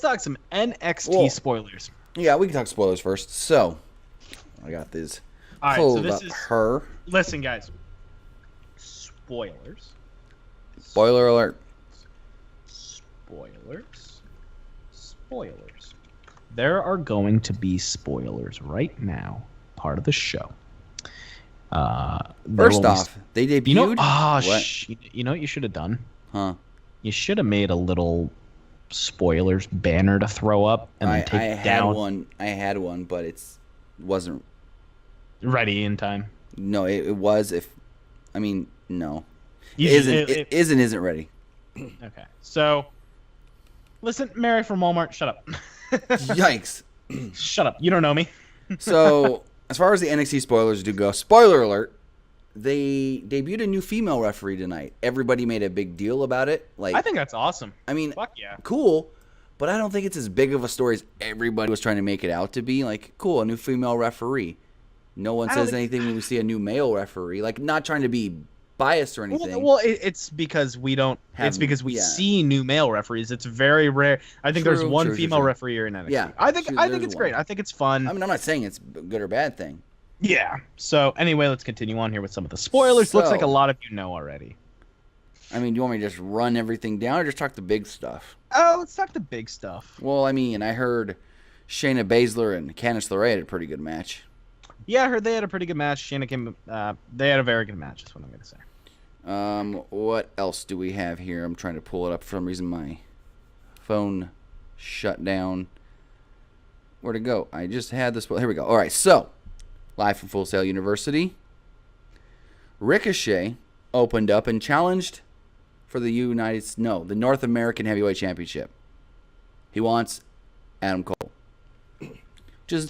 talk some NXT spoilers. Yeah, we can talk spoilers first. So, I got this. All right, so this is her. Listen, guys. Spoilers. Spoiler alert. Spoilers. There are going to be spoilers right now. Part of the show. First off, they debuted. You know what you should have done? Huh? You should have made a little spoilers banner to throw up and then take it down. I had one, but it wasn't ready in time. No, it was. No, it isn't ready. Okay, so listen, Mary from Walmart, shut up. Yikes! Shut up. You don't know me. So, as far as the NXT spoilers do go, spoiler alert. They debuted a new female referee tonight. Everybody made a big deal about it. I think that's awesome. Fuck yeah. Cool, but I don't think it's as big of a story as everybody was trying to make it out to be. Cool, a new female referee. No one says anything when we see a new male referee. Not trying to be biased or anything. Well, it's because we don't. It's because we see new male referees. It's very rare. I think there's one female referee in NXT. Yeah, I think it's great. I think it's fun. I'm not saying it's a good or bad thing. Yeah. So anyway, let's continue on here with some of the spoilers. Looks like a lot of you know already. Do you want me to just run everything down or just talk the big stuff? Oh, let's talk the big stuff. Well, I heard Shayna Baszler and Candice LeRae had a pretty good match. Yeah, I heard they had a pretty good match. Shayna came. They had a very good match. That's what I'm going to say. What else do we have here? I'm trying to pull it up. For some reason, my phone shut down. Where'd it go? I just had this. Here we go. All right, so live from Full Sail University, Ricochet opened up and challenged for the North American Heavyweight Championship. He wants Adam Cole.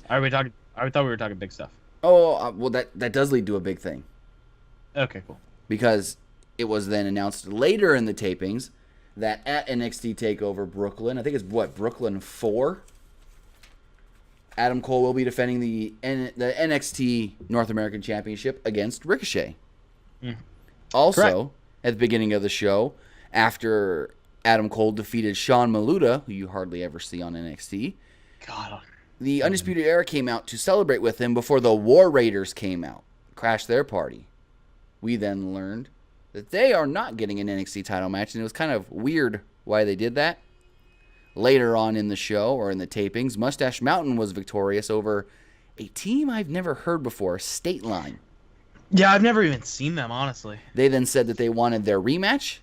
Are we talking? I thought we were talking big stuff. Oh, well, that does lead to a big thing. Okay, cool. Because it was then announced later in the tapings that at NXT Takeover Brooklyn, I think it's Brooklyn 4, Adam Cole will be defending the NXT North American Championship against Ricochet. Also, correct. At the beginning of the show, after Adam Cole defeated Sean Maluta, who you hardly ever see on NXT, the Undisputed Era came out to celebrate with him before the War Raiders came out, crashed their party. We then learned that they are not getting an NXT title match, and it was kind of weird why they did that. Later on in the show, or in the tapings, Mustache Mountain was victorious over a team I've never heard before, State Line. Yeah, I've never even seen them, honestly. They then said that they wanted their rematch,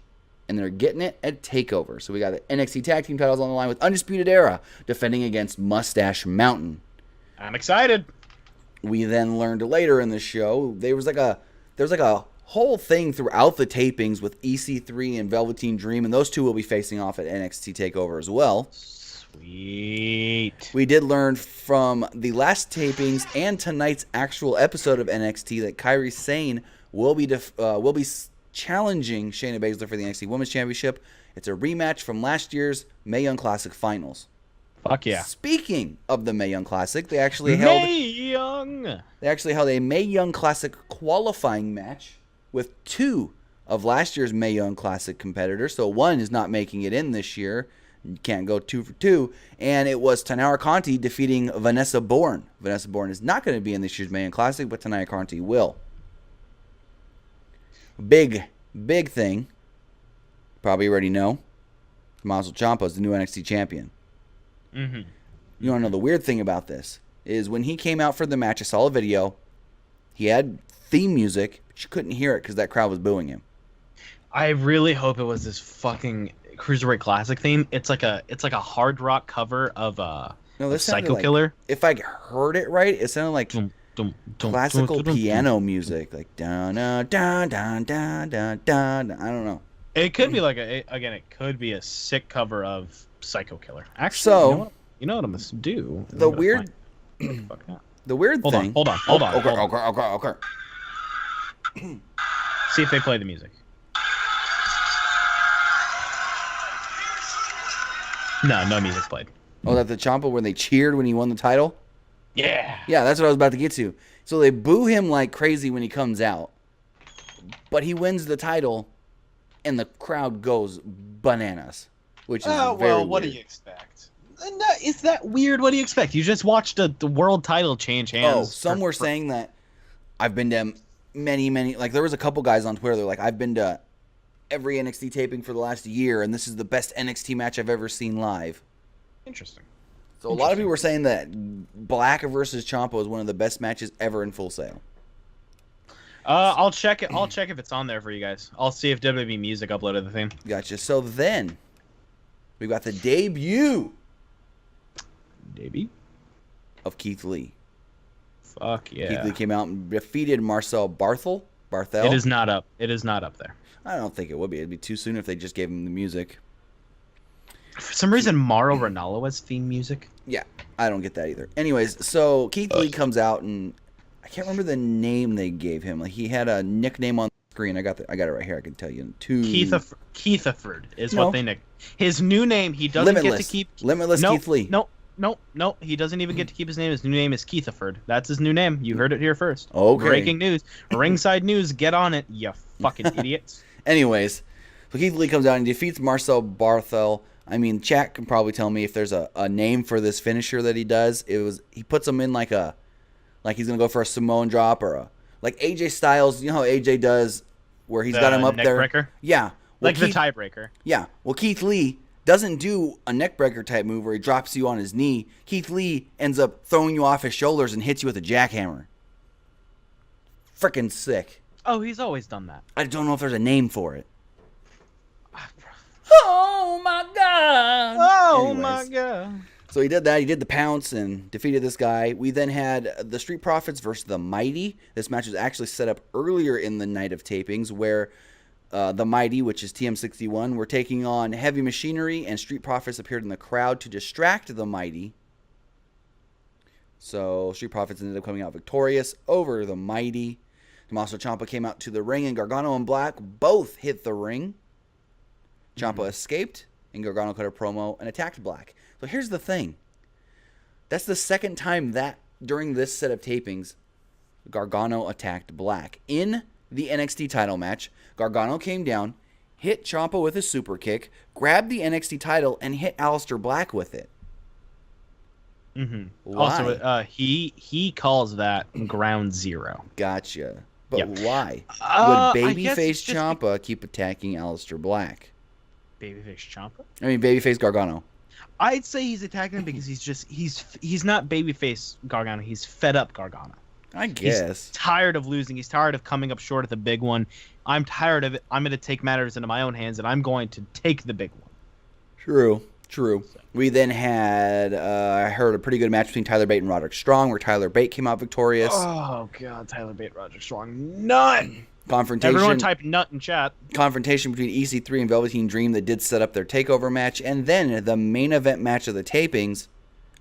and they're getting it at TakeOver. So we got the NXT Tag Team Titles on the line with Undisputed Era defending against Mustache Mountain. I'm excited. We then learned later in the show there was like a whole thing throughout the tapings with EC3 and Velveteen Dream, and those two will be facing off at NXT TakeOver as well. Sweet. We did learn from the last tapings and tonight's actual episode of NXT that Kairi Sane will be challenging Shayna Baszler for the NXT Women's Championship. It's a rematch from last year's Mae Young Classic Finals. Fuck yeah. Speaking of the Mae Young Classic, they actually held a Mae Young Classic qualifying match with two of last year's Mae Young Classic competitors. So one is not making it in this year. You can't go 2 for 2. And it was Tanara Conti defeating Vanessa Bourne. Vanessa Bourne is not going to be in this year's Mae Young Classic, but Tanara Conti will. Big thing. Probably already know. Tommaso Ciampa is the new NXT champion. Mm-hmm. You want to know the weird thing about this? Is when he came out for the match, I saw a video. He had theme music, but you couldn't hear it because that crowd was booing him. I really hope it was this fucking Cruiserweight Classic theme. It's like a hard rock cover of Psycho Killer. If I heard it right, it sounded like classical piano music, like dun dun dun dun dun dun dun. I don't know. It could be it could be a sick cover of Psycho Killer. Actually, so you know what I'm gonna do? The weird thing. Hold on. Okay. See if they play the music. No music played. Oh, that the Ciampa when they cheered when he won the title? Yeah. Yeah, that's what I was about to get to. So they boo him like crazy when he comes out, but he wins the title, and the crowd goes bananas, which is very what weird. do you expect? Is that weird? What do you expect? You just watched the world title change hands. Oh, some were saying that I've been to many, like there was a couple guys on Twitter. They're like, I've been to every NXT taping for the last year, and this is the best NXT match I've ever seen live. Interesting. So a lot of people were saying that Black versus Ciampa is one of the best matches ever in Full Sail. I'll check it. I'll check if it's on there for you guys. I'll see if WWE Music uploaded the theme. Gotcha. So then we got the debut of Keith Lee. Fuck yeah. Keith Lee came out and defeated Marcel Barthel. It is not up. It is not up there. I don't think it would be. It'd be too soon if they just gave him the music. For some reason, Mauro Ranallo has theme music. Yeah, I don't get that either. Anyways, so Keith Lee comes out, and I can't remember the name they gave him. Like he had a nickname on the screen. I got it right here. I can tell you. Keithaford is what they nicked. His new name. He doesn't get to keep. Limitless Keith Lee. No. He doesn't even get to keep his name. His new name is Keithaford. That's his new name. You heard it here first. Okay. Breaking news. Ringside news. Get on it, you fucking idiots. Anyways, so Keith Lee comes out and defeats Marcel Barthel. I mean, chat can probably tell me if there's a name for this finisher that he does. He puts him in like he's gonna go for a Samoan drop or like AJ Styles. You know how AJ does where he's got him up there. Breaker? Yeah, well, like the tiebreaker. Yeah. Well, Keith Lee doesn't do a neckbreaker type move where he drops you on his knee. Keith Lee ends up throwing you off his shoulders and hits you with a jackhammer. Freaking sick. Oh, he's always done that. I don't know if there's a name for it. Oh my god! Oh my god! So he did that. He did the pounce and defeated this guy. We then had the Street Profits versus the Mighty. This match was actually set up earlier in the night of tapings, where the Mighty, which is TM61, were taking on Heavy Machinery, and Street Profits appeared in the crowd to distract the Mighty. So Street Profits ended up coming out victorious over the Mighty. Tommaso Ciampa came out to the ring, and Gargano and Black both hit the ring. Ciampa escaped, and Gargano cut a promo and attacked Black. So here's the thing. That's the second time that during this set of tapings, Gargano attacked Black. In the NXT title match, Gargano came down, hit Ciampa with a super kick, grabbed the NXT title, and hit Aleister Black with it. Mm-hmm. Why? Also, he calls that ground zero. Gotcha. But yep. Why? Would babyface Ciampa keep attacking Aleister Black? Babyface Ciampa? I mean, babyface Gargano. I'd say he's attacking him because he's not babyface Gargano. He's fed up Gargano. I guess. He's tired of losing. He's tired of coming up short at the big one. I'm tired of it. I'm going to take matters into my own hands, and I'm going to take the big one. True. We then had, I heard a pretty good match between Tyler Bate and Roderick Strong, where Tyler Bate came out victorious. Oh, God, Tyler Bate, Roderick Strong. None! Confrontation. Everyone type nut in chat. Confrontation between EC3 and Velveteen Dream that did set up their takeover match. And then the main event match of the tapings,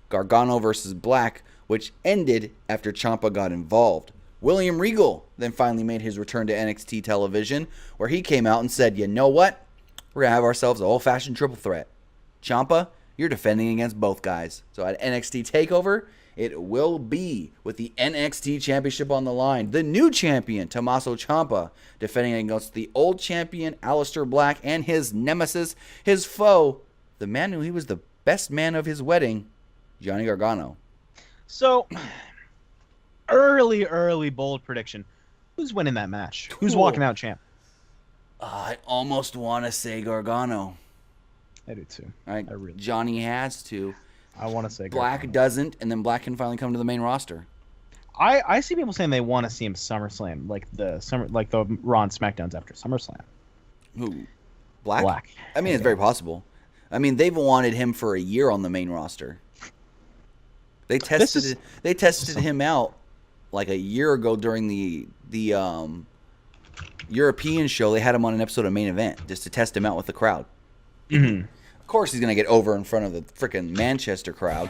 Gargano versus Black, which ended after Ciampa got involved. William Regal then finally made his return to NXT television, where he came out and said, you know what? We're going to have ourselves an old-fashioned triple threat. Ciampa, you're defending against both guys. So at NXT TakeOver, it will be with the NXT Championship on the line. The new champion, Tommaso Ciampa, defending against the old champion, Aleister Black, and his nemesis, his foe, the man who he was the best man of his wedding, Johnny Gargano. So, early bold prediction. Who's winning that match? Cool. Who's walking out champ? I almost want to say Gargano. I do too. Johnny has to. I want to say Black Gargano. doesn't, and then Black can finally come to the main roster. I see people saying they want to see him SummerSlam, like the Raw and SmackDowns after SummerSlam. Who? Black? I mean, it's very possible. I mean, they've wanted him for a year on the main roster. They tested him out like a year ago during the European show. They had him on an episode of Main Event just to test him out with the crowd. Mm-hmm. Of course, he's gonna get over in front of the freaking Manchester crowd.